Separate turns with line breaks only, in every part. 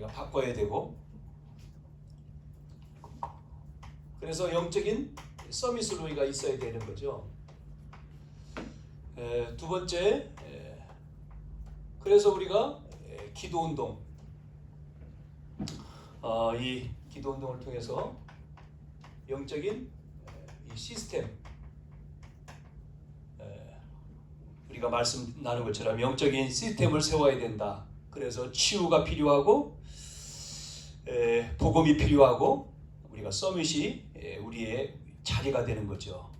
우리가 바꿔야 되고, 그래서 영적인 서밋로이가 있어야 되는 거죠. 두 번째, 그래서 우리가 기도운동, 이 기도운동을 통해서 영적인 이 시스템, 우리가 말씀 나눈 것처럼 영적인 시스템을 세워야 된다. 그래서 치유가 필요하고 복음이 필요하고 우리가 서밋이 우리의 자리가 되는 거죠.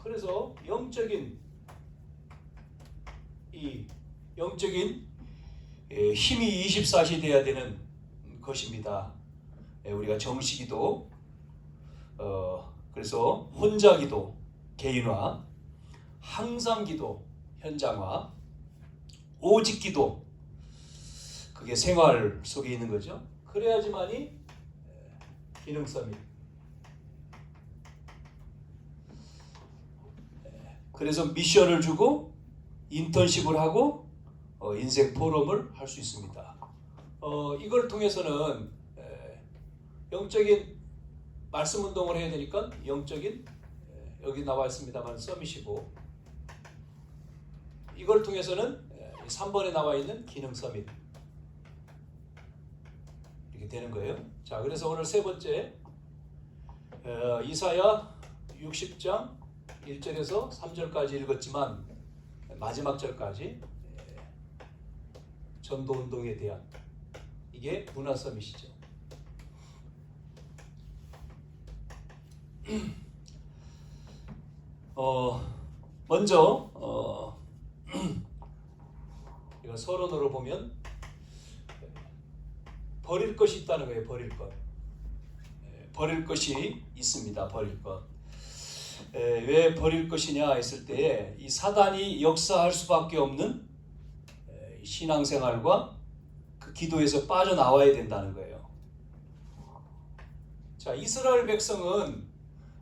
그래서 영적인 힘이 24시 돼야 되는 것입니다. 우리가 정식기도, 그래서 혼자기도, 개인화, 항상기도, 현장화, 오직기도, 그게 생활 속에 있는 거죠. 그래야지만이 기능성이. 그래서 미션을 주고 인턴십을 하고 인생 포럼을 할 수 있습니다. 이걸 통해서는 영적인 말씀 운동을 해야 되니까 영적인 여기 나와 있습니다만 서밋이고, 이걸 통해서는 3번에 나와 있는 기능 서밋 이렇게 되는 거예요. 자, 그래서 오늘 세 번째 이사야 60장 1절에서 3절까지 읽었지만 마지막 절까지 전도운동에 대한, 이게 문화 서밋이죠. 먼저 이거 서론으로 보면 버릴 것이 있다는 거예요. 버릴 것이 있습니다. 버릴 것. 왜 버릴 것이냐 했을 때 이 사단이 역사할 수밖에 없는 신앙생활과 그 기도에서 빠져나와야 된다는 거예요. 자, 이스라엘 백성은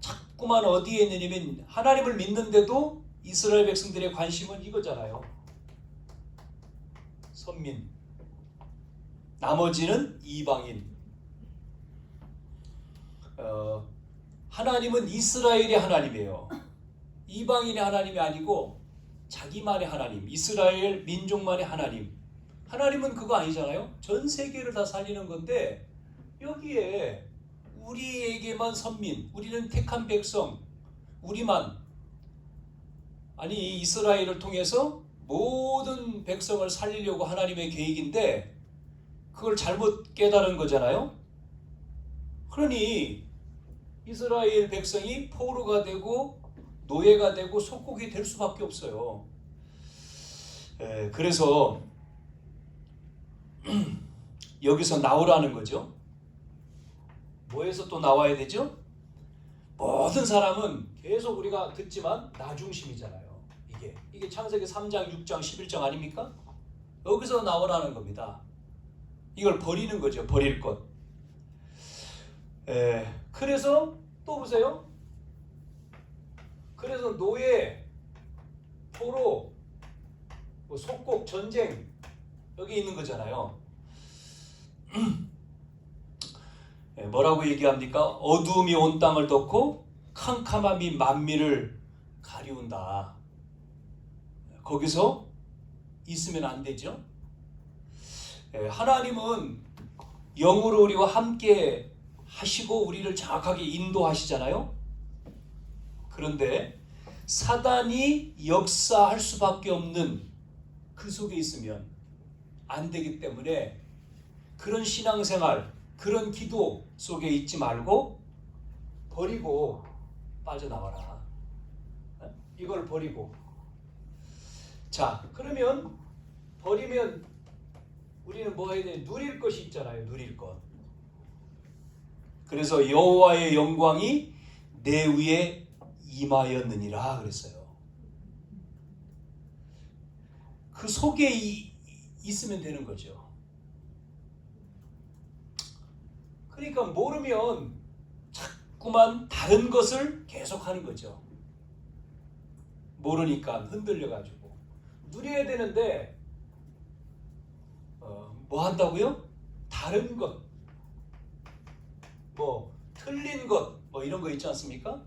자꾸만 어디에 있느냐면 하나님을 믿는데도 이스라엘 백성들의 관심은 이거잖아요. 선민. 나머지는 이방인. 하나님은 이스라엘의 하나님이에요. 이방인의 하나님이 아니고 자기만의 하나님, 이스라엘 민족만의 하나님. 하나님은 그거 아니잖아요. 전 세계를 다 살리는 건데 여기에 우리에게만 선민, 우리는 택한 백성, 우리만, 아니 이스라엘을 통해서 모든 백성을 살리려고 하나님의 계획인데 그걸 잘못 깨달은 거잖아요. 그러니 이스라엘 백성이 포로가 되고 노예가 되고 속국이 될 수밖에 없어요. 그래서 여기서 나오라는 거죠. 뭐에서 또 나와야 되죠? 모든 사람은 계속 우리가 듣지만 나 중심이잖아요. 이게 창세기 3장, 6장, 11장 아닙니까? 여기서 나오라는 겁니다. 이걸 버리는 거죠. 버릴 것. 그래서 또 보세요. 그래서 노예, 포로, 속국, 전쟁 여기 있는 거잖아요. 뭐라고 얘기합니까? 어두움이 온 땅을 덮고 캄캄함이 만민을 가리운다. 거기서 있으면 안 되죠. 하나님은 영으로 우리와 함께 하시고 우리를 정확하게 인도하시잖아요. 그런데 사단이 역사할 수밖에 없는 그 속에 있으면 안 되기 때문에 그런 신앙생활, 그런 기도 속에 있지 말고 버리고 빠져나와라. 이걸 버리고. 자, 그러면 버리면 우리는 뭐 해야 돼? 누릴 것이 있잖아요. 누릴 것. 그래서 여호와의 영광이 내 위에 임하였느니라 그랬어요. 그 속에 있으면 되는 거죠. 그러니까 모르면 자꾸만 다른 것을 계속하는 거죠. 모르니까 흔들려가지고 누려야 되는데 뭐 한다고요? 다른 것, 뭐 틀린 것, 뭐 이런 거 있지 않습니까?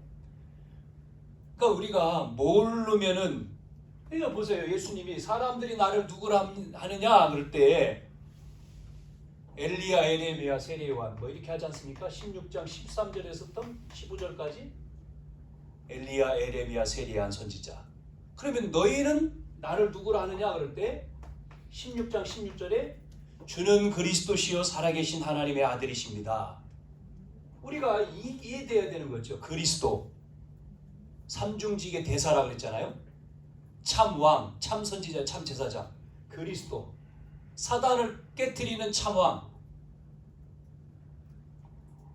그러니까 우리가 모르면은, 그러니까 보세요. 예수님이 사람들이 나를 누구라 하느냐 그럴 때 엘리야, 에레미야, 세례요한 뭐 이렇게 하지 않습니까? 16장 13절에서부터 15절까지 엘리야, 에레미야, 세례요한 선지자. 그러면 너희는 나를 누구라 하느냐 그럴 때 16장 16절에 주는 그리스도시요 살아계신 하나님의 아들이십니다. 우리가 이해돼야 되는 거죠. 그리스도 삼중직의 대사라 그랬잖아요. 참 왕, 참 선지자, 참 제사장. 그리스도 사단을 깨트리는 참 왕,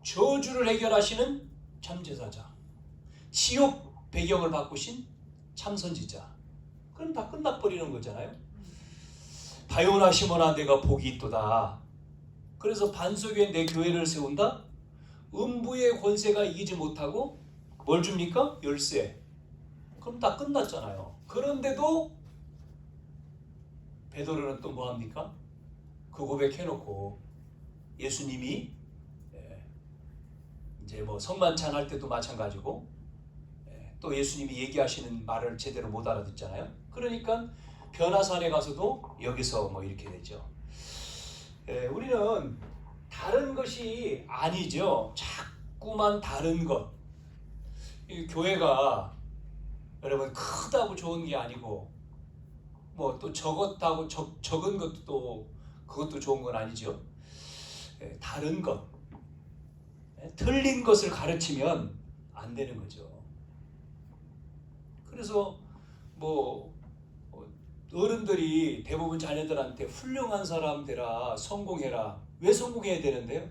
저주를 해결하시는 참 제사장, 지옥 배경을 바꾸신 참 선지자. 그럼 다 끝나버리는 거잖아요. 바요나 시모나 내가 복이 있도다. 그래서 반석에 내 교회를 세운다. 음부의 권세가 이기지 못하고 뭘 줍니까? 열쇠. 그럼 다 끝났잖아요. 그런데도 베드로는 또 뭐합니까? 그 고백해놓고 예수님이 이제 뭐 성만찬 할 때도 마찬가지고 또 예수님이 얘기하시는 말을 제대로 못 알아듣잖아요. 그러니까 변화산에 가서도 여기서 뭐 이렇게 되죠. 우리는 다른 것이 아니죠. 자꾸만 다른 것. 이 교회가 여러분 크다고 좋은 게 아니고 뭐 또 적었다고 적은 것도 또 그것도 좋은 건 아니죠. 다른 것, 틀린 것을 가르치면 안 되는 거죠. 그래서 뭐 어른들이 대부분 자녀들한테 훌륭한 사람 되라, 성공해라. 왜 성공해야 되는데요?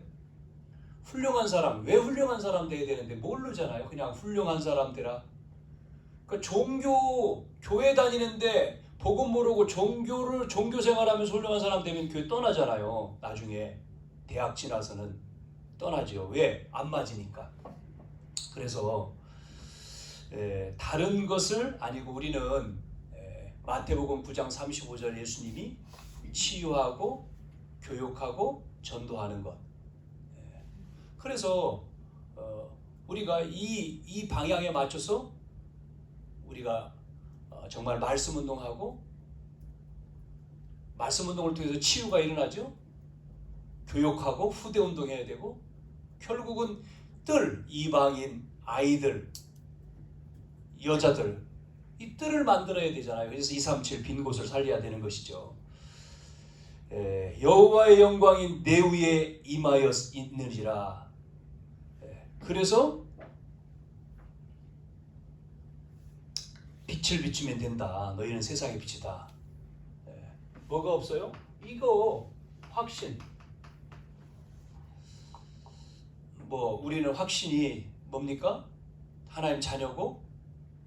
훌륭한 사람, 왜 훌륭한 사람 돼야 되는데 모르잖아요. 그냥 훌륭한 사람 되라. 그러니까 교회 다니는데 복음 모르고 종교 생활하면서 훌륭한 사람 되면 교회 떠나잖아요. 나중에 대학 지나서는 떠나죠. 왜? 안 맞으니까. 그래서 다른 것을 아니고 우리는 마태복음 9장 35절 예수님이 치유하고 교육하고 전도하는 것. 그래서 우리가 이 방향에 맞춰서 우리가 정말 말씀 운동하고 말씀 운동을 통해서 치유가 일어나죠. 교육하고 후대 운동해야 되고 결국은 이방인, 아이들, 여자들 이 뜰을 만들어야 되잖아요. 그래서 237 빈 곳을 살려야 되는 것이죠. 여호와의 영광이 내 위에 임하여 있느니라. 그래서 빛을 비추면 된다. 너희는 세상의 빛이다. 뭐가 없어요? 이거 확신. 뭐 우리는 확신이 뭡니까? 하나님 자녀고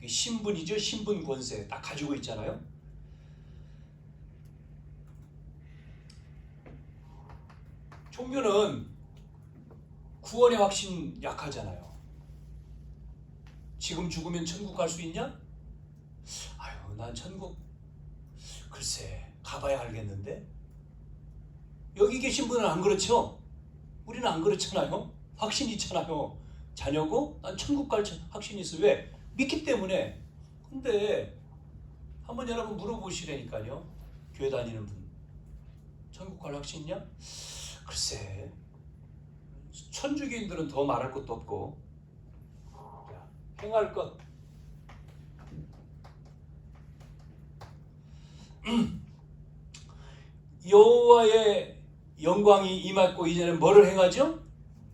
신분이죠. 신분 권세 딱 가지고 있잖아요. 종교는 구원의 확신 약하잖아요. 지금 죽으면 천국 갈 수 있냐? 아유, 난 천국 글쎄 가봐야 알겠는데. 여기 계신 분은 안 그렇죠? 우리는 안 그렇잖아요. 확신이 있잖아요. 자녀고 난 천국 갈 확신이 있어. 왜? 믿기 때문에. 근데 한번 여러분 물어보시라니까요. 교회 다니는 분 천국 갈 확신 있냐? 글쎄 천주교인들은 더 말할 것도 없고 행할 것 여호와의 영광이 임했고 이제는 뭐를 행하죠?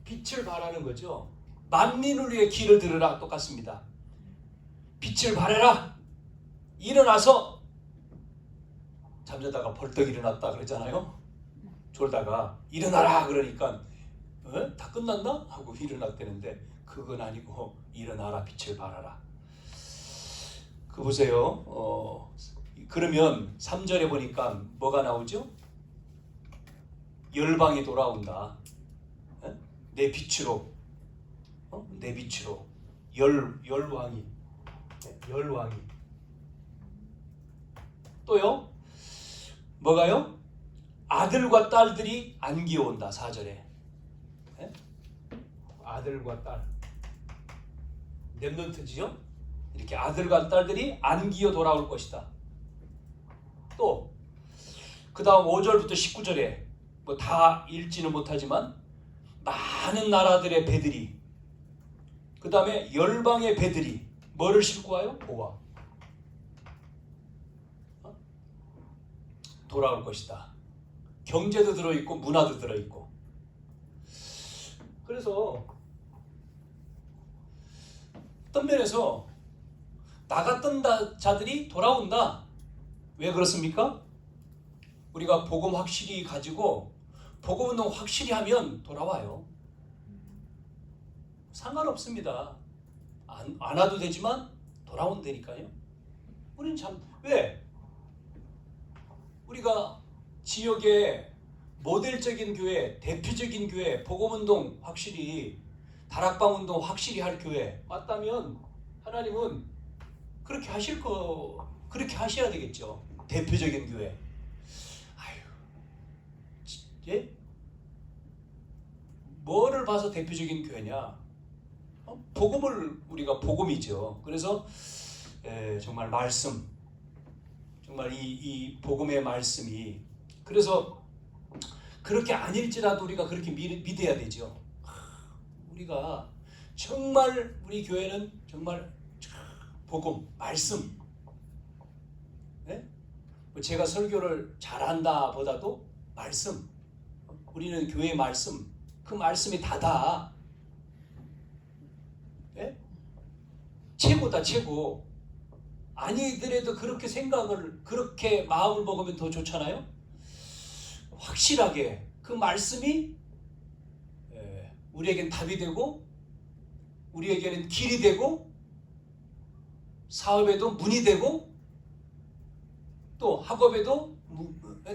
빛을 발하는 거죠. 만민을 위해 길을 들으라 똑같습니다. 빛을 발해라. 일어나서 잠자다가 벌떡 일어났다 그러잖아요. 졸다가 일어나라 그러니까 다 끝났나? 하고 일어났다는데 그건 아니고 일어나라 빛을 발하라. 그 보세요. 그러면 3절에 보니까 뭐가 나오죠? 열방이 돌아온다. 내 빛으로 내 빛으로 열왕이 또요? 뭐가요? 아들과 딸들이 안기어 온다. 4절에. 예? 아들과 딸. 렘넌트지요? 이렇게 아들과 딸들이 안기어 돌아올 것이다. 또 그 다음 5절부터 19절에 뭐 다 읽지는 못하지만 많은 나라들의 배들이, 그 다음에 열방의 배들이 뭐를 싣고 와요? 보화. 돌아올 것이다. 경제도 들어있고 문화도 들어있고. 그래서 어떤 면에서 나갔던 자들이 돌아온다. 왜 그렇습니까? 우리가 복음 확실히 가지고 복음운동 확실히 하면 돌아와요. 상관없습니다. 안 와도 되지만 돌아온다니까요. 우리는 참, 왜? 우리가 지역의 모델적인 교회, 대표적인 교회, 복음운동 확실히, 다락방운동 확실히 할 교회 맞다면 하나님은 그렇게 그렇게 하셔야 되겠죠. 대표적인 교회. 예? 뭐를 봐서 대표적인 교회냐? 복음을, 우리가 복음이죠. 그래서 정말 말씀, 정말 이 복음의 말씀이, 그래서 그렇게 아닐지라도 우리가 그렇게 믿어야 되죠. 우리가 정말 우리 교회는 정말 복음, 말씀. 네? 제가 설교를 잘한다 보다도 말씀. 우리는 교회의 말씀, 그 말씀이 다다. 네? 최고다, 최고. 아니더라도 그렇게 그렇게 마음을 먹으면 더 좋잖아요. 확실하게 그 말씀이 우리에겐 답이 되고, 우리에게는 길이 되고, 사업에도 문이 되고, 또 학업에도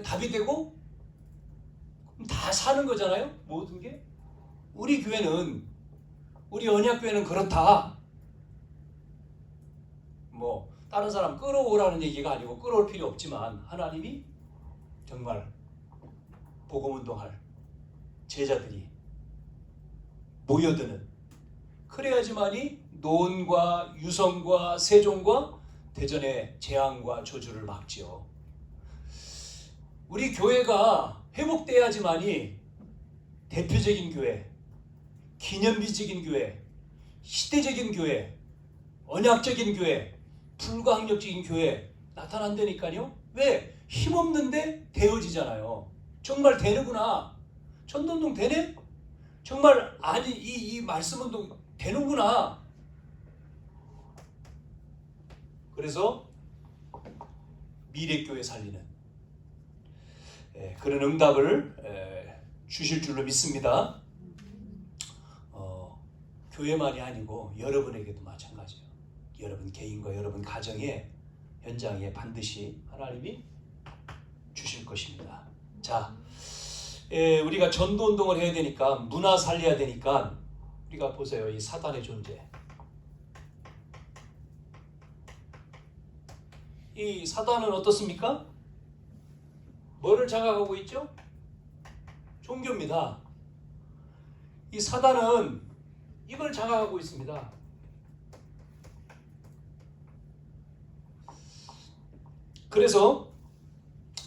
답이 되고, 다 사는 거잖아요. 모든 게. 우리 교회는, 우리 언약교회는 그렇다. 뭐 다른 사람 끌어오라는 얘기가 아니고, 끌어올 필요 없지만 하나님이 정말 복음운동할 제자들이 모여드는, 그래야지만이 노원과 유성과 세종과 대전의 재앙과 저주를 막지요. 우리 교회가 회복돼야지만이 대표적인 교회, 기념비적인 교회, 시대적인 교회, 언약적인 교회, 불가항력적인 교회 나타난다니까요. 왜? 힘없는데 되어지잖아요. 정말 되는구나. 전도운동 되네? 정말 아니 이 말씀운동 되는구나. 그래서 미래교회 살리는 그런 응답을 주실 줄로 믿습니다. 교회만이 아니고 여러분에게도 마찬가지예요. 여러분 개인과 여러분 가정의 현장에 반드시 하나님이 주실 것입니다. 자, 우리가 전도운동을 해야 되니까, 문화 살려야 되니까, 우리가 보세요. 이 사단의 존재. 이 사단은 어떻습니까? 뭐를 장악하고 있죠? 종교입니다. 이 사단은 이걸 장악하고 있습니다. 그래서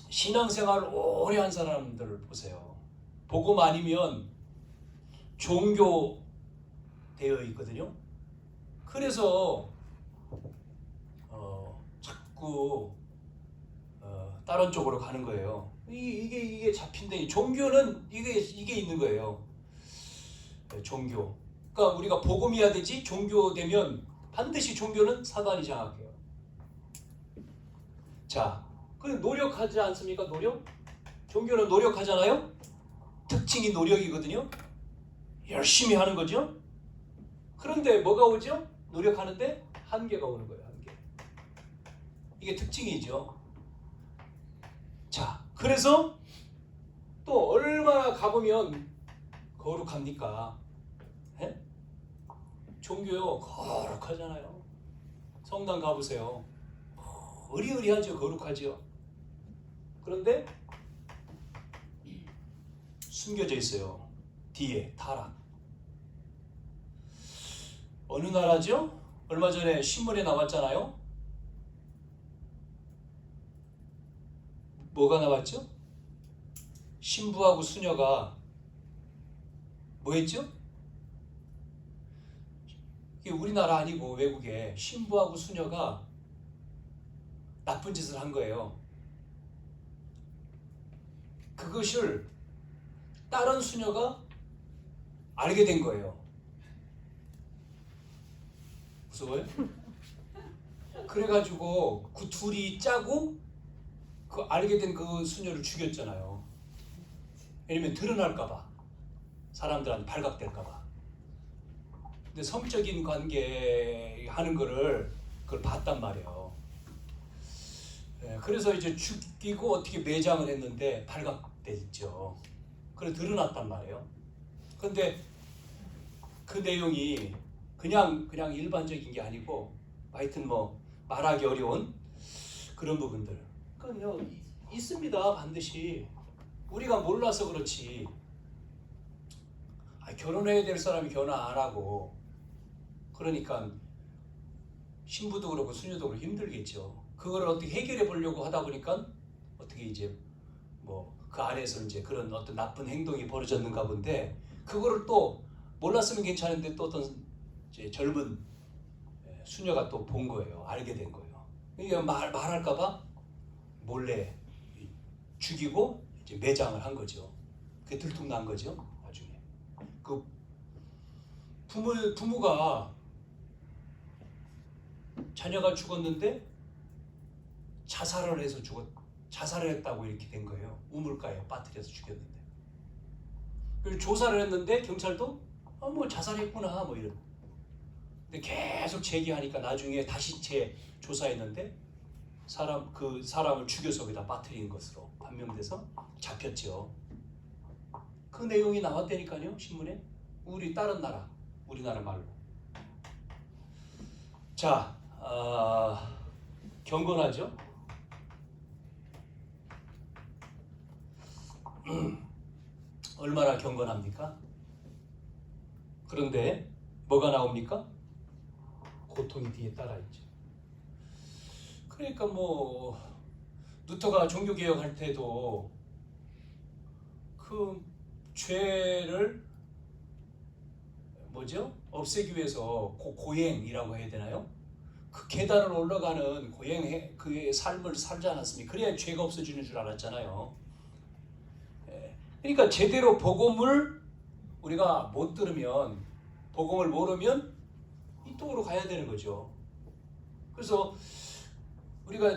신앙생활 오래 한 사람들을 보세요. 복음 아니면 종교 되어 있거든요. 그래서 자꾸 다른 쪽으로 가는 거예요. 이게 잡힌데, 종교는 이게 있는 거예요. 종교. 그러니까 우리가 복음이어야 되지, 종교 되면 반드시 종교는 사단이 장악해요. 자, 그럼 노력하지 않습니까? 노력? 종교는 노력하잖아요. 특징이 노력이거든요. 열심히 하는 거죠. 그런데 뭐가 오죠? 노력하는데 한계가 오는 거예요. 한계. 이게 특징이죠. 자, 그래서 또 얼마나 가보면 거룩합니까? 에? 종교요, 거룩하잖아요. 성당 가보세요. 의리의리하죠. 거룩하죠. 그런데 숨겨져 있어요. 뒤에 타락. 어느 나라죠? 얼마 전에 신문에 나왔잖아요. 뭐가 나왔죠? 신부하고 수녀가 뭐 했죠? 이게 우리나라 아니고 외국에 신부하고 수녀가 나쁜 짓을 한 거예요. 그것을 다른 수녀가 알게 된 거예요. 무서워요? 그래가지고 그 둘이 짜고 그 알게 된 그 수녀를 죽였잖아요. 왜냐면 드러날까봐, 사람들한테 발각될까봐. 근데 성적인 관계 하는 거를 그걸 봤단 말이에요. 그래서 이제 죽이고 어떻게 매장을 했는데 발각됐죠. 그래서 드러났단 말이에요. 근데 그 내용이 그냥 일반적인 게 아니고 하여튼 뭐 말하기 어려운 그런 부분들. 그럼요, 있습니다. 반드시. 우리가 몰라서 그렇지. 결혼해야 될 사람이 결혼 안 하고 그러니까 신부도 그렇고 수녀도 그렇고 힘들겠죠. 그걸 어떻게 해결해 보려고 하다 보니까 어떻게 이제 뭐 그 안에서 이제 그런 어떤 나쁜 행동이 벌어졌는가 본데, 그거를 또 몰랐으면 괜찮은데 또 어떤 이제 젊은 수녀가 또 본 거예요. 알게 된 거예요. 그러니까 말할까봐 몰래 죽이고 이제 매장을 한 거죠. 그게 들통난 거죠. 나중에 그 부모가 자녀가 죽었는데 자살을 해서 자살을 했다고 이렇게 된 거예요. 우물가에 빠뜨려서 죽였는데. 그리고 조사를 했는데 경찰도 뭐 자살했구나 뭐 이런. 근데 계속 제기하니까 나중에 다시 재조사했는데 그 사람을 죽여서 거기다 빠뜨린 것으로 판명돼서 잡혔죠. 그 내용이 나왔다니까요, 신문에. 우리 다른 나라, 우리나라 말로. 자, 경건하죠. 얼마나 경건합니까? 그런데 뭐가 나옵니까? 고통이 뒤에 따라있죠. 그러니까 뭐 루터가 종교개혁할 때도 그 죄를 없애기 위해서 고행이라고 해야 되나요? 그 계단을 올라가는 그의 삶을 살지 않았습니까? 그래야 죄가 없어지는 줄 알았잖아요. 그러니까 제대로 복음을 우리가 못 들으면, 복음을 모르면 이쪽으로 가야 되는 거죠. 그래서 우리가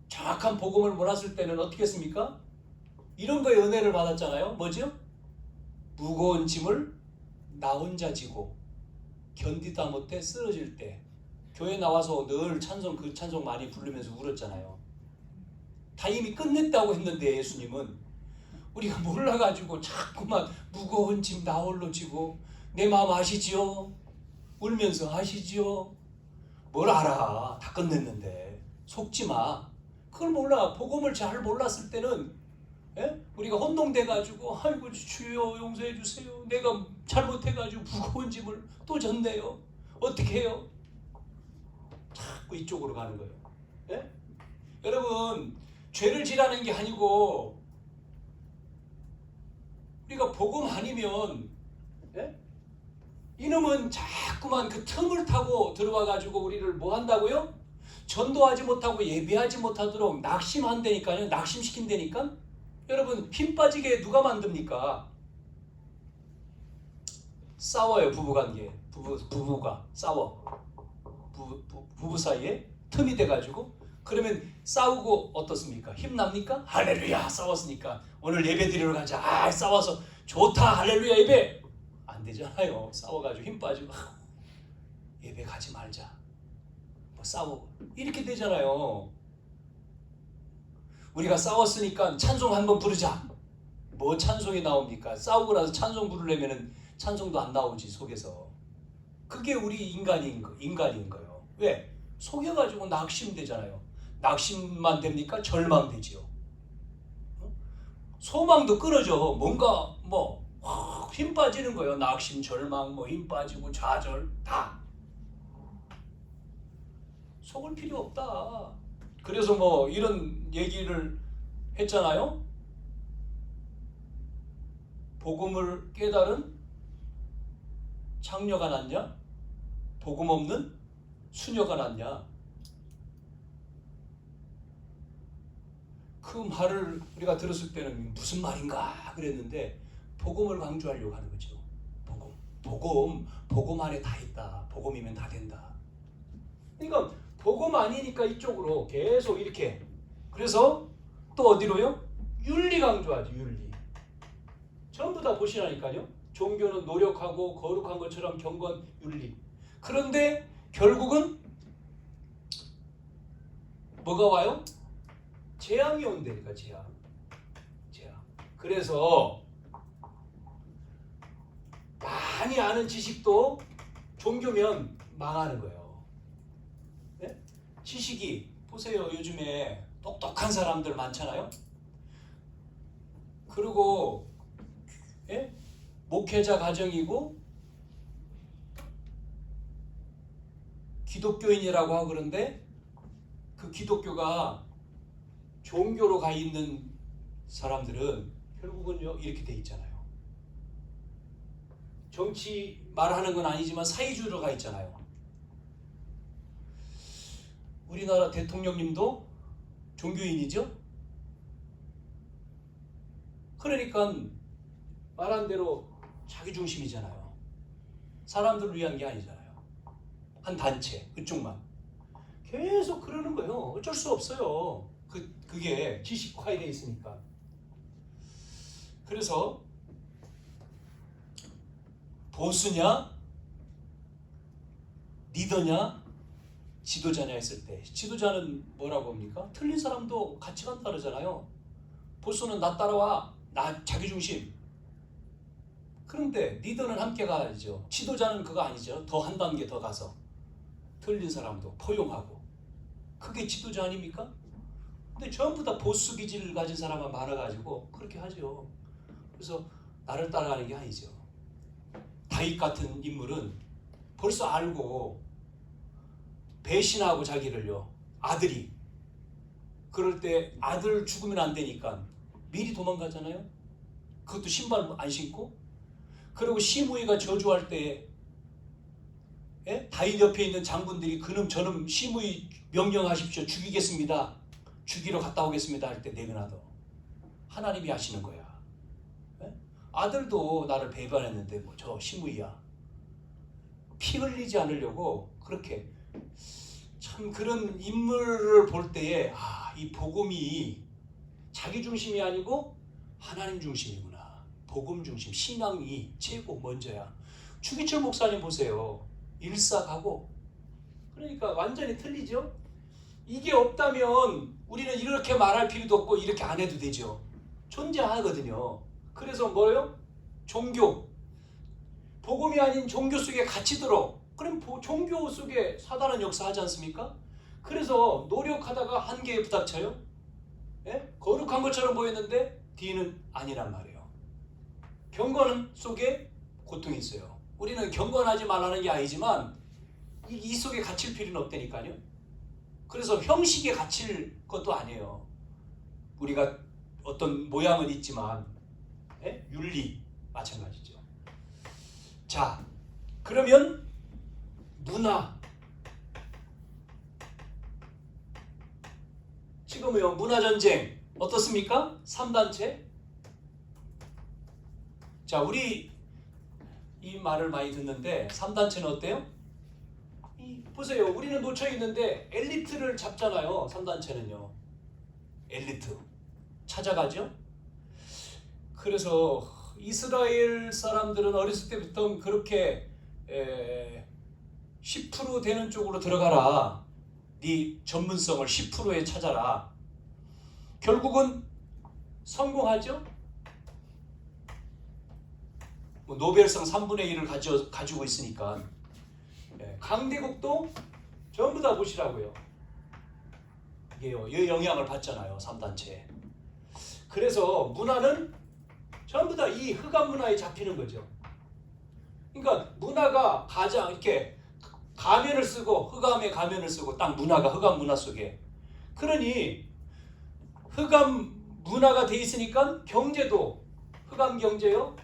정확한 복음을 몰랐을 때는 어떻게 했습니까? 이런 거에 은혜를 받았잖아요. 뭐죠? 무거운 짐을 나 혼자 지고 견디다 못해 쓰러질 때 교회 나와서 늘 그 찬송 많이 부르면서 울었잖아요. 다 이미 끝냈다고 했는데 예수님은 우리가 몰라가지고 자꾸만 무거운 짐 나 홀로 지고, 내 마음 아시지요? 울면서 아시지요? 뭘 알아? 다 끝냈는데. 속지 마. 그걸 몰라. 복음을 잘 몰랐을 때는 우리가 혼동돼가지고 아이고 주여 용서해 주세요. 내가 잘못해가지고 무거운 짐을 또 졌네요. 어떻게 해요? 자꾸 이쪽으로 가는 거예요. 여러분, 죄를 지라는 게 아니고 우리가 복음 아니면 이놈은 자꾸만 그 틈을 타고 들어와가지고 우리를 뭐 한다고요? 전도하지 못하고 예배하지 못하도록 낙심한다니까요. 낙심시킨다니까. 여러분, 힘 빠지게 누가 만듭니까? 싸워요. 부부관계. 부부가 싸워. 부부 사이에 틈이 돼가지고, 그러면 싸우고 어떻습니까? 힘납니까? 할렐루야, 싸웠으니까 오늘 예배 드리러 가자. 싸워서 좋다, 할렐루야 예배. 안 되잖아요. 싸워가지고 힘 빠지고 예배 가지 말자, 뭐 싸우고 이렇게 되잖아요. 우리가 싸웠으니까 찬송 한번 부르자. 뭐 찬송이 나옵니까? 싸우고 나서 찬송 부르려면 찬송도 안 나오지, 속에서. 그게 우리 인간인 거예요. 왜? 속여가지고 낙심되잖아요. 낙심만 됩니까? 절망되지요. 소망도 끊어져. 뭔가 힘 빠지는 거예요. 낙심, 절망, 힘 빠지고 좌절 다. 속을 필요 없다. 그래서 이런 얘기를 했잖아요. 복음을 깨달은 창녀가 낫냐? 복음 없는 수녀가 낫냐? 그 말을 우리가 들었을 때는 무슨 말인가 그랬는데 복음을 강조하려고 하는 거죠. 복음 안에 다 있다. 복음이면 다 된다. 그러니까 복음 아니니까 이쪽으로 계속 이렇게. 그래서 또 어디로요? 윤리 강조하죠. 윤리. 전부 다 보시라니까요. 종교는 노력하고 거룩한 것처럼 경건, 윤리. 그런데 결국은 뭐가 와요? 재앙이 온다니까. 재앙. 그래서 많이 아는 지식도 종교면 망하는 거예요. 네? 지식이 보세요. 요즘에 똑똑한 사람들 많잖아요. 그리고 목회자 가정이고 기독교인이라고 하고 그런데 그 기독교가 종교로 가 있는 사람들은 결국은요 이렇게 돼 있잖아요. 정치 말하는 건 아니지만 사회주의로 가 있잖아요. 우리나라 대통령님도 종교인이죠. 그러니까 말한 대로 자기 중심이잖아요. 사람들을 위한 게 아니잖아요. 한 단체 그쪽만 계속 그러는 거예요. 어쩔 수 없어요. 그게 지식화되어 있으니까. 그래서 보수냐 리더냐 지도자냐 했을 때 지도자는 뭐라고 합니까? 틀린 사람도 가치관 다르잖아요. 보수는 나 따라와, 나 자기중심. 그런데 리더는 함께 가야죠. 지도자는 그거 아니죠. 더 한 단계 더 가서 틀린 사람도 포용하고. 그게 지도자 아닙니까? 근데 전부 다 보수 기질을 가진 사람만 많아가지고 그렇게 하죠. 그래서 나를 따라가는 게 아니죠. 다윗 같은 인물은 벌써 알고 배신하고 자기를요. 아들이. 그럴 때 아들 죽으면 안 되니까 미리 도망가잖아요. 그것도 신발 안 신고. 그리고 시므이가 저주할 때 다윗 옆에 있는 장군들이 그놈 저놈 시므이 명령하십시오. 죽이겠습니다. 죽이러 갔다 오겠습니다 할 때 내면하도 하나님이 하시는 거야. 아들도 나를 배반했는데 저 시므이야. 피 흘리지 않으려고 그렇게. 참 그런 인물을 볼 때에 이 복음이 자기 중심이 아니고 하나님 중심이구나. 복음 중심, 신앙이 최고 먼저야. 추기철 목사님 보세요. 일사가고. 그러니까 완전히 틀리죠. 이게 없다면 우리는 이렇게 말할 필요도 없고 이렇게 안 해도 되죠. 존재하거든요. 그래서 뭐예요? 종교. 복음이 아닌 종교 속에 갇히도록. 그럼 종교 속에 사단은 역사하지 않습니까? 그래서 노력하다가 한계에 부닥쳐요. 거룩한 것처럼 보였는데 뒤는 아니란 말이에요. 경건 속에 고통이 있어요. 우리는 경건하지 말라는 게 아니지만 이 속에 갇힐 필요는 없다니까요. 그래서 형식에 갇힐 것도 아니에요. 우리가 어떤 모양은 있지만 윤리 마찬가지죠. 자, 그러면 문화. 지금은요 문화전쟁 어떻습니까? 3단체. 자, 우리 이 말을 많이 듣는데 3단체는 어때요? 보세요. 우리는 놓쳐 있는데 엘리트를 잡잖아요. 3단체는요. 엘리트 찾아가죠. 그래서 이스라엘 사람들은 어렸을 때부터 그렇게 10% 되는 쪽으로 들어가라. 네 전문성을 10%에 찾아라. 결국은 성공하죠. 노벨상 3분의 1을 가지고 있으니까. 강대국도 전부 다 보시라고요. 이게요, 이 영향을 받잖아요. 3단체. 그래서 문화는 전부 다 이 흑암 문화에 잡히는 거죠. 그러니까 문화가 가장 이렇게 가면을 쓰고 흑암의 가면을 쓰고 딱 문화가 흑암 문화 속에 그러니 흑암 문화가 돼 있으니까 경제도 흑암 경제요,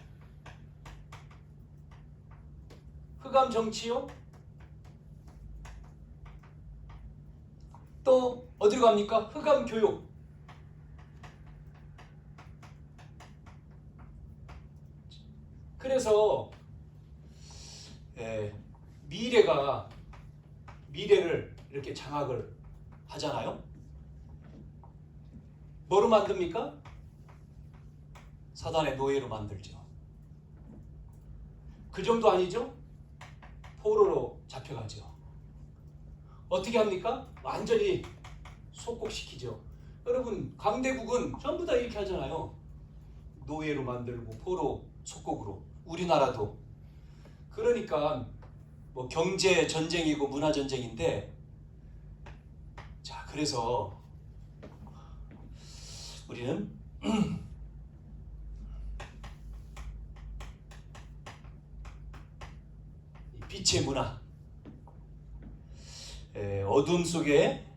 흑암 정치요, 또 어디로 갑니까? 흑암 교육. 그래서 미래를 이렇게 장악을 하잖아요. 뭐로 만듭니까? 사단의 노예로 만들죠. 그 정도 아니죠? 포로로 잡혀가죠. 어떻게 합니까? 완전히 속국시키죠. 여러분 강대국은 전부 다 이렇게 하잖아요. 노예로 만들고 포로 속국으로. 우리나라도. 그러니까 뭐 경제 전쟁이고 문화 전쟁인데, 자 그래서 우리는 빛의 문화, 어둠 속에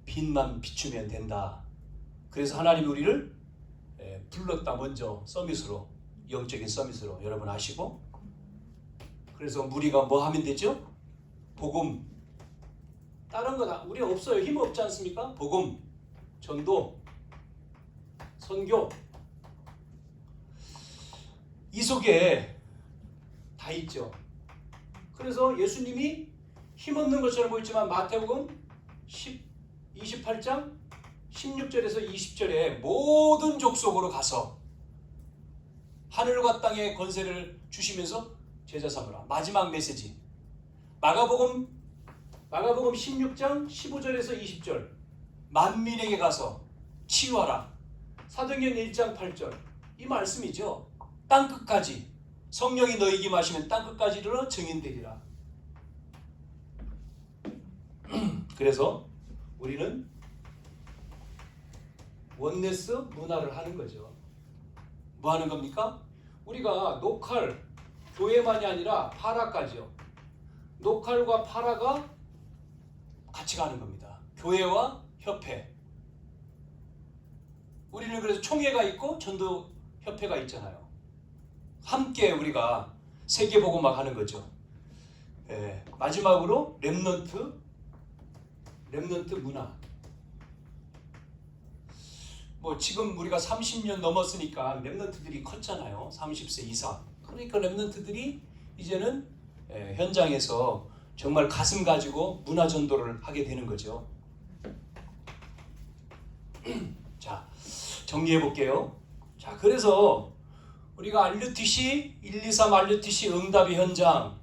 빛만 비추면 된다. 그래서 하나님이 우리를 불렀다. 먼저 서밋으로, 영적인 서밋으로. 여러분 아시고, 그래서 우리가 뭐 하면 되죠? 복음. 다른 거 우리 없어요. 힘 없지 않습니까? 복음, 전도, 선교, 이 속에 다 있죠. 그래서 예수님이 힘없는 것처럼 보이지만 마태복음 28장 16절에서 20절에 모든 족속으로 가서 하늘과 땅의 권세를 주시면서 제자 삼으라. 마지막 메시지. 마가복음 16장 15절에서 20절 만민에게 가서 치유하라. 사도행전 1장 8절 이 말씀이죠. 땅끝까지 성령이 너희에게 임하시면 땅끝까지 이르러 증인되리라. 그래서 우리는 원네스 문화를 하는 거죠. 뭐 하는 겁니까? 우리가 노칼, 교회만이 아니라 파라까지요. 노칼과 파라가 같이 가는 겁니다. 교회와 협회. 우리는 그래서 총회가 있고 전도 협회가 있잖아요. 함께 우리가 세계복음화 하는 거죠. 마지막으로 렘넌트 문화. 뭐 지금 우리가 30년 넘었으니까 렘넌트들이 컸잖아요. 30세 이상. 그러니까 렘넌트들이 이제는 현장에서 정말 가슴 가지고 문화 전도를 하게 되는 거죠. 자, 정리해 볼게요. 자, 그래서 우리가 RUTC 123 RUTC 응답의 현장,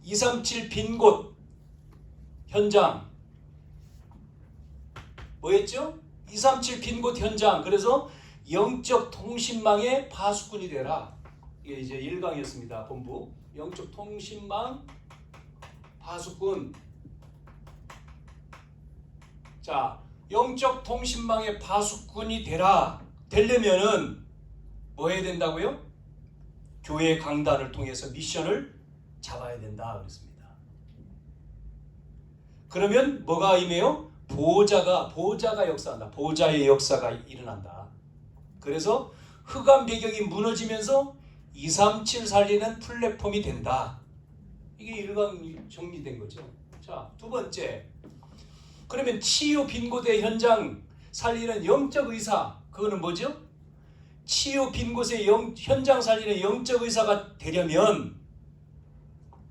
237 빈 곳 현장 뭐였죠? 237 빈 곳 현장. 그래서 영적 통신망의 파수꾼이 되라. 이게 이제 1강이었습니다. 본부. 영적 통신망 파수꾼. 자, 영적 통신망의 파수꾼이 되려면은 뭐 해야 된다고요? 교회 강단을 통해서 미션을 잡아야 된다 그랬습니다. 그러면 뭐가 임해요? 보호자가 역사한다. 보호자의 역사가 일어난다. 그래서 흑암 배경이 무너지면서 237 살리는 플랫폼이 된다. 이게 1강 정리된 거죠. 자, 두 번째. 그러면 치유 빈곳의 현장 살리는 영적 의사. 그거는 뭐죠? 치유 빈 곳의 현장 살리는 영적 의사가 되려면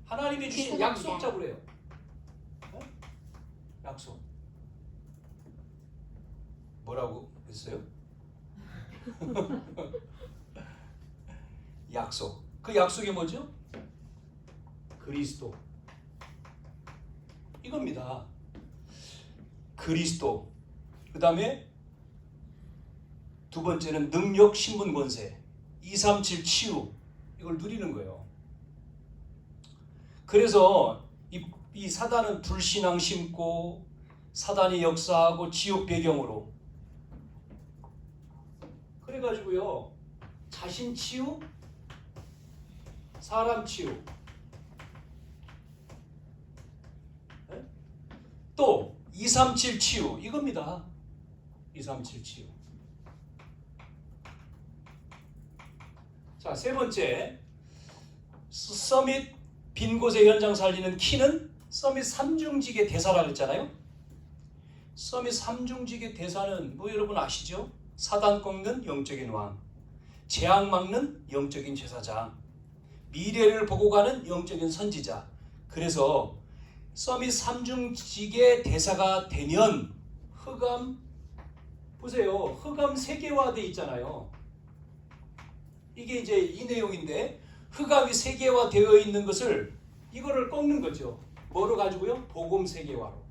하나님이 주신 약속 잡으래요. 약속. 뭐라고 했어요? 약속. 그 약속이 뭐죠? 그리스도. 이겁니다. 그리스도. 그 다음에 두 번째는 능력, 신분, 권세. 237 치유. 이걸 누리는 거예요. 그래서 이 사단은 불신앙 심고 사단이 역사하고 지옥 배경으로 그래가지고요. 자신 치유, 사람 치유. 네? 또 237 치유 이겁니다. 237 치유. 자, 세 번째. 서밋 빈 곳의 현장 살리는 키는 서밋 삼중직의 대사라고 했잖아요. 서밋 삼중직의 대사는 뭐 여러분 아시죠? 사단 꺾는 영적인 왕, 재앙 막는 영적인 제사장, 미래를 보고 가는 영적인 선지자. 그래서 서밋 삼중직의 대사가 되면 흑암 보세요. 흑암 세계화돼 있잖아요. 이게 이제 이 내용인데 흑암이 세계화되어 있는 것을 이거를 꺾는 거죠. 뭐로 가지고요? 복음 세계화로.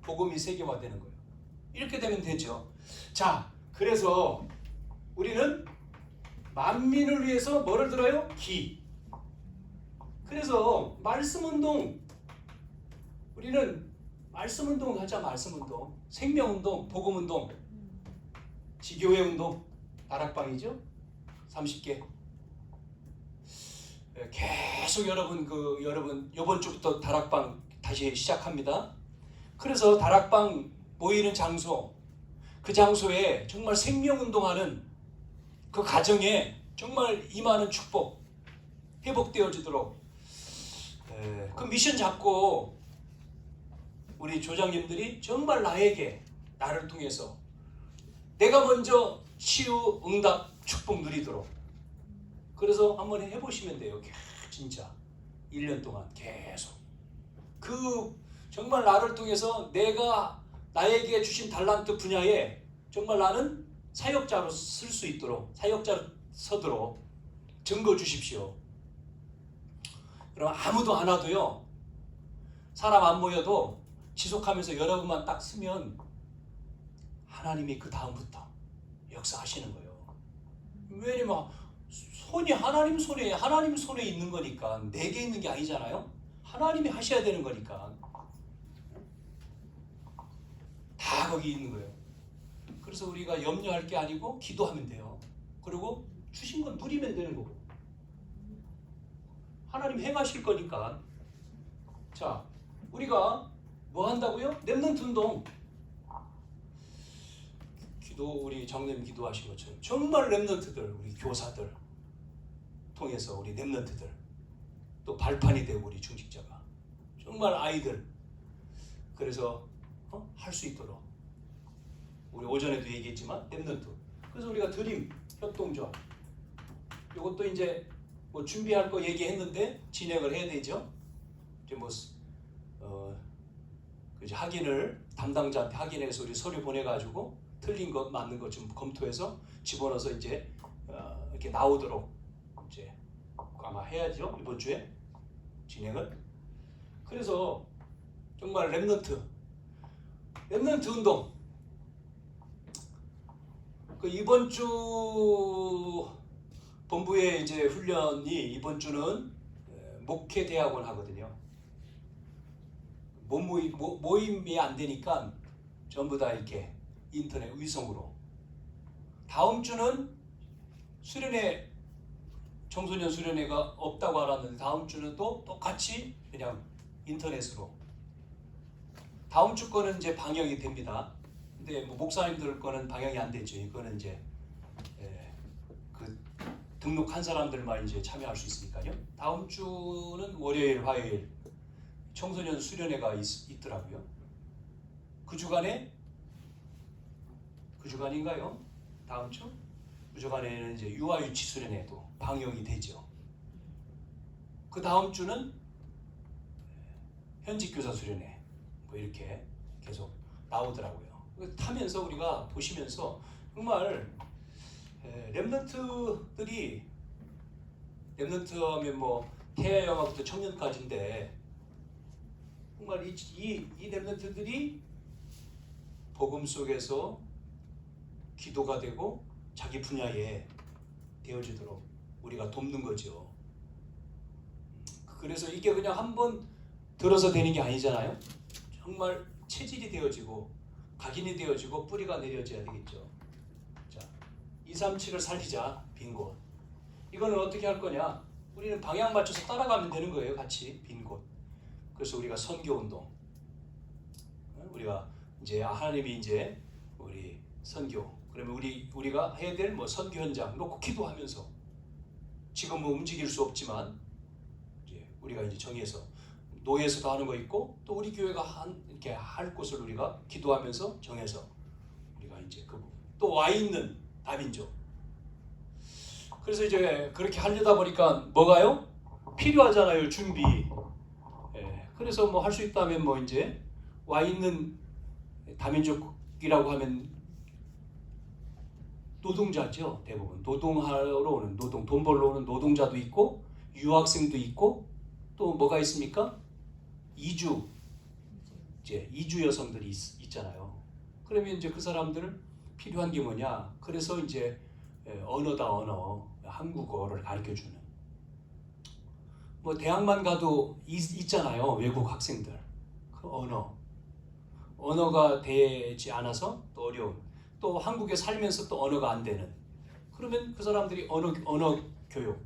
복음이 세계화되는 거예요. 이렇게 되면 되죠. 자, 그래서 우리는 만민을 위해서 뭐를 들어요? 기. 그래서 말씀운동. 우리는 말씀운동 하자. 말씀운동. 생명운동, 복음운동, 지교회운동, 다락방이죠. 30개. 계속 여러분 이번 주부터 다락방 다시 시작합니다. 그래서 다락방 모이는 장소, 그 장소에 정말 생명운동하는 그 가정에 정말 임하는 축복 회복되어지도록 그 미션 잡고 우리 조장님들이 정말 나를 통해서 내가 먼저 치유, 응답, 축복 누리도록. 그래서 한번 해보시면 돼요. 진짜 1년 동안 계속 그 정말 나를 통해서 내가 나에게 주신 달란트 분야에 정말 나는 사역자로 쓸 수 있도록, 사역자로 서도록 증거 주십시오. 그럼 아무도 안 와도요, 사람 안 모여도 지속하면서 여러분만 딱 쓰면 하나님이 그 다음부터 역사하시는 거예요. 왜냐면 손이 하나님 손에 있는 거니까 내게 있는 게 아니잖아요. 하나님이 하셔야 되는 거니까 다 거기 있는 거예요. 그래서 우리가 염려할 게 아니고 기도하면 돼요. 그리고 주신 건 누리면 되는 거고 하나님 행하실 거니까. 자, 우리가 뭐 한다고요? 렘넌트 운동. 우리 정님 기도하신 것처럼 정말 렘넌트들, 우리 교사들 통해서 우리 렘넌트들 또 발판이 되고 우리 중직자가 정말 아이들 그래서 할 수 있도록 우리 오전에도 얘기했지만 렘넌트. 그래서 우리가 드림 협동조합 이것도 이제 뭐 준비할 거 얘기했는데 진행을 해야 되죠. 이제 뭐 이제 확인을 담당자한테 확인해서 우리 서류 보내가지고 틀린 것 맞는 것 좀 검토해서 집어넣어서 이제 이렇게 나오도록 이제 아마 해야죠. 이번 주에 진행을. 그래서 정말 렘넌트 운동. 그 이번 주 본부의 이제 훈련이 이번 주는 목회 대학원 하거든요. 모임이 안 되니까 전부 다 이렇게 인터넷 위성으로. 다음 주는 수련회 청소년 수련회가 없다고 알았는데 다음 주는 또 똑같이 그냥 인터넷으로. 다음 주 거는 이제 방영이 됩니다. 근데 뭐 목사님들 거는 방영이 안 되죠. 이거는 이제 그 등록한 사람들만 이제 참여할 수 있으니까요. 다음 주는 월요일, 화요일 청소년 수련회가 있더라고요. 그 주간인가요? 다음 주? 그 주간에는 이제 유아유치 수련회도 방영이 되죠. 그 다음 주는 현직 교사 수련회 뭐 이렇게 계속 나오더라고요. 타면서 우리가 보시면서 정말 렘넌트들이 렘넌트 하면 뭐 태아영화부터 청년까지인데 정말 이 렘넌트들이 복음 속에서 기도가 되고 자기 분야에 되어지도록 우리가 돕는 거죠. 그래서 이게 그냥 한번 들어서 되는 게 아니잖아요. 정말 체질이 되어지고 각인이 되어지고 뿌리가 내려져야 되겠죠. 자, 237을 살리자. 빈 곳. 이거는 어떻게 할 거냐? 우리는 방향 맞춰서 따라가면 되는 거예요. 같이 빈 곳. 그래서 우리가 선교 운동. 우리가 이제 하나님이 이제 우리 선교. 그러면 우리가 해야 될 뭐 선교 현장 놓고 기도하면서 지금 뭐 움직일 수 없지만 이제 우리가 이제 정해서 노예에서도 하는 거 있고 또 우리 교회가 이렇게 할 곳을 우리가 기도하면서 정해서 우리가 이제 그 부분 또 와 있는 다민족. 그래서 이제 그렇게 하려다 보니까 뭐가요? 필요하잖아요. 준비. 예, 그래서 뭐 할 수 있다면 뭐 이제 와 있는 다민족이라고 하면 노동자죠. 대부분 노동하러 오는 돈 벌러 오는 노동자도 있고 유학생도 있고 또 뭐가 있습니까? 이주 여성들이 있잖아요. 그러면 이제 그 사람들 필요한 게 뭐냐? 그래서 이제 언어 한국어를 가르쳐 주는 뭐 대학만 가도 있잖아요. 외국 학생들 그 언어가 되지 않아서 또 어려운 또 한국에 살면서 또 언어가 안 되는 그러면 그 사람들이 언어 교육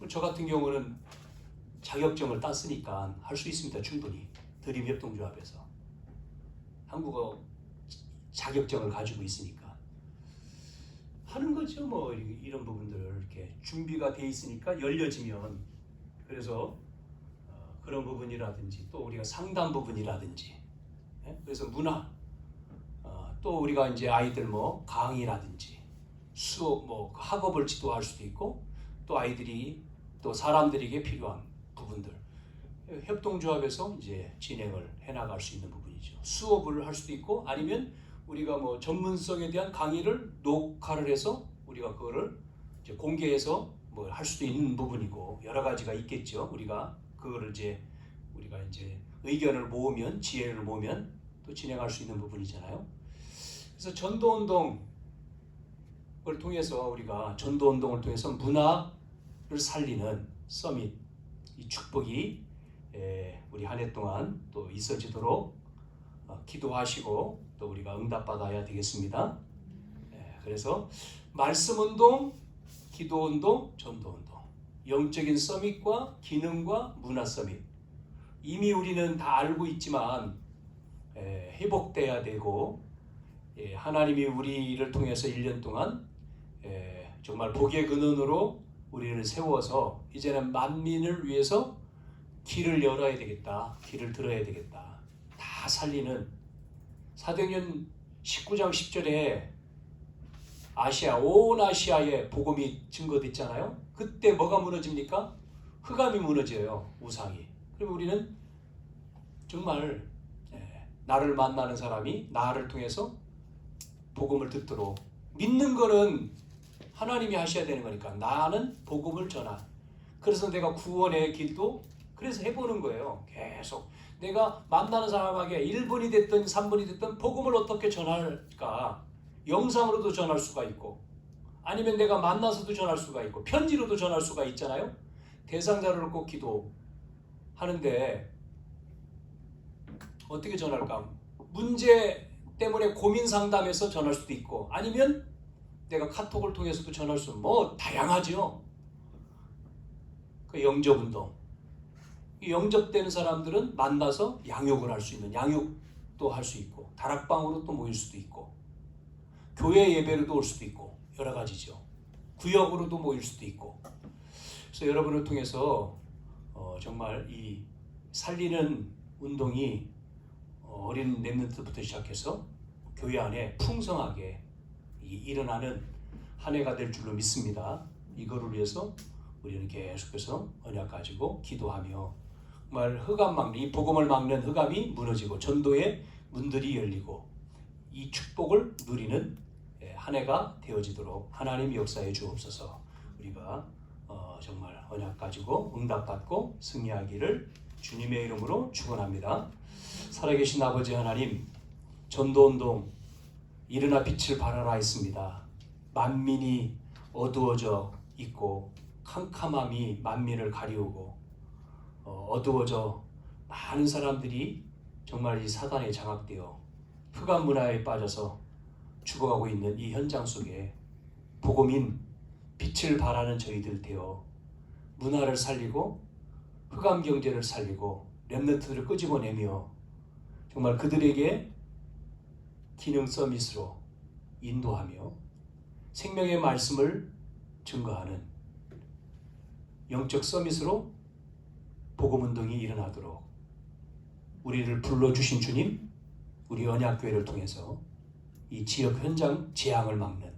저 같은 경우는 자격증을 땄으니까 할 수 있습니다. 충분히 드림협동조합에서 한국어 자격증을 가지고 있으니까 하는 거죠. 뭐 이런 부분들을 이렇게 준비가 돼 있으니까 열려지면 그래서 그런 부분이라든지 또 우리가 상담 부분이라든지 그래서 문화 또 우리가 이제 아이들 뭐 강의라든지 수업 뭐 학업을 지도할 수도 있고 또 아이들이 또 사람들에게 필요한 부분들 협동조합에서 이제 진행을 해나갈 수 있는 부분이죠. 수업을 할 수도 있고 아니면 우리가 뭐 전문성에 대한 강의를 녹화를 해서 우리가 그거를 이제 공개해서 뭐 할 수도 있는 부분이고 여러 가지가 있겠죠. 우리가 그거를 우리가 이제 의견을 모으면 지혜를 모으면 또 진행할 수 있는 부분이잖아요. 그래서 전도운동을 통해서 우리가 전도운동을 통해서 문화를 살리는 서밋 이 축복이 우리 한 해 동안 또 있어지도록 기도하시고 또 우리가 응답받아야 되겠습니다. 그래서 말씀운동, 기도운동, 전도운동 영적인 서밋과 기능과 문화 서밋 이미 우리는 다 알고 있지만 회복돼야 되고 하나님이 우리를 통해서 1년 동안 정말 복의 근원으로 우리를 세워서 이제는 만민을 위해서 길을 열어야 되겠다. 길을 들어야 되겠다. 다 살리는 사도행전 19장 10절에 온 아시아에 복음이 증거됐잖아요. 그때 뭐가 무너집니까? 흑암이 무너져요. 우상이. 그럼 우리는 정말 나를 만나는 사람이 나를 통해서 복음을 듣도록 믿는 거는 하나님이 하셔야 되는 거니까 나는 복음을 전한 그래서 내가 구원의 길도 그래서 해보는 거예요. 계속 내가 만나는 사람에게 1분이 됐든 3분이 됐든 복음을 어떻게 전할까 영상으로도 전할 수가 있고 아니면 내가 만나서도 전할 수가 있고 편지로도 전할 수가 있잖아요. 대상자를 놓고 기도하는데 어떻게 전할까? 문제 때문에 고민 상담해서 전할 수도 있고 아니면 내가 카톡을 통해서도 전할 수 뭐 다양하죠. 그 영접운동 영접되는 사람들은 만나서 양육을 할 수 있는 양육도 할 수 있고 다락방으로 또 모일 수도 있고 교회 예배로도 올 수도 있고 여러 가지죠. 구역으로도 모일 수도 있고 그래서 여러분을 통해서 정말 이 살리는 운동이 어린 렘넌트부터 시작해서 교회 안에 풍성하게 일어나는 한 해가 될 줄로 믿습니다. 이거를 위해서 우리는 계속해서 언약 가지고 기도하며 정말 이 복음을 막는 흑암이 무너지고 전도의 문들이 열리고 이 축복을 누리는 한 해가 되어지도록 하나님 역사해 주옵소서. 우리가 정말 언약 가지고 응답받고 승리하기를 주님의 이름으로 축원합니다. 살아계신 아버지 하나님 전도운동 일어나 빛을 발하라 했습니다. 만민이 어두워져 있고 캄캄함이 만민을 가리우고 어두워져 많은 사람들이 정말 이 사단에 장악되어 흑암 문화에 빠져서 죽어가고 있는 이 현장 속에 복음인 빛을 발하는 저희들 되어 문화를 살리고 흑암 경제를 살리고 렘넌트들을 끄집어내며 정말 그들에게 기능 서밋으로 인도하며 생명의 말씀을 증거하는 영적 서밋으로 복음운동이 일어나도록 우리를 불러주신 주님, 우리 언약교회를 통해서 이 지역 현장 재앙을 막는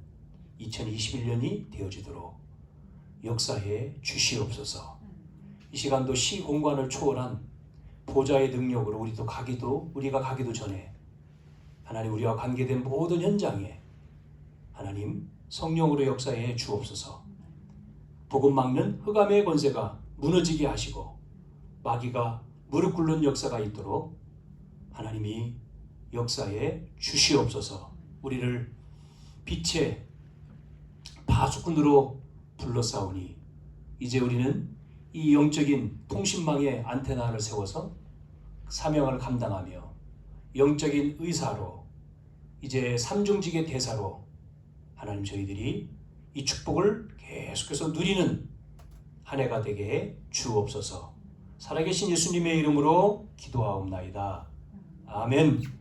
2021년이 되어지도록 역사해 주시옵소서. 이 시간도 시공간을 초월한 보좌의 능력으로 우리가 가기도 전에 하나님 우리와 관계된 모든 현장에 하나님 성령으로 역사해 주옵소서. 복음 막는 흑암의 권세가 무너지게 하시고 마귀가 무릎 꿇는 역사가 있도록 하나님이 역사해 주시옵소서. 우리를 빛의 파수꾼으로 불러싸우니 이제 우리는 이 영적인 통신망의 안테나를 세워서 사명을 감당하며 영적인 의사로 이제 삼중직의 대사로 하나님 저희들이 이 축복을 계속해서 누리는 한 해가 되게 해 주옵소서. 살아계신 예수님의 이름으로 기도하옵나이다. 아멘.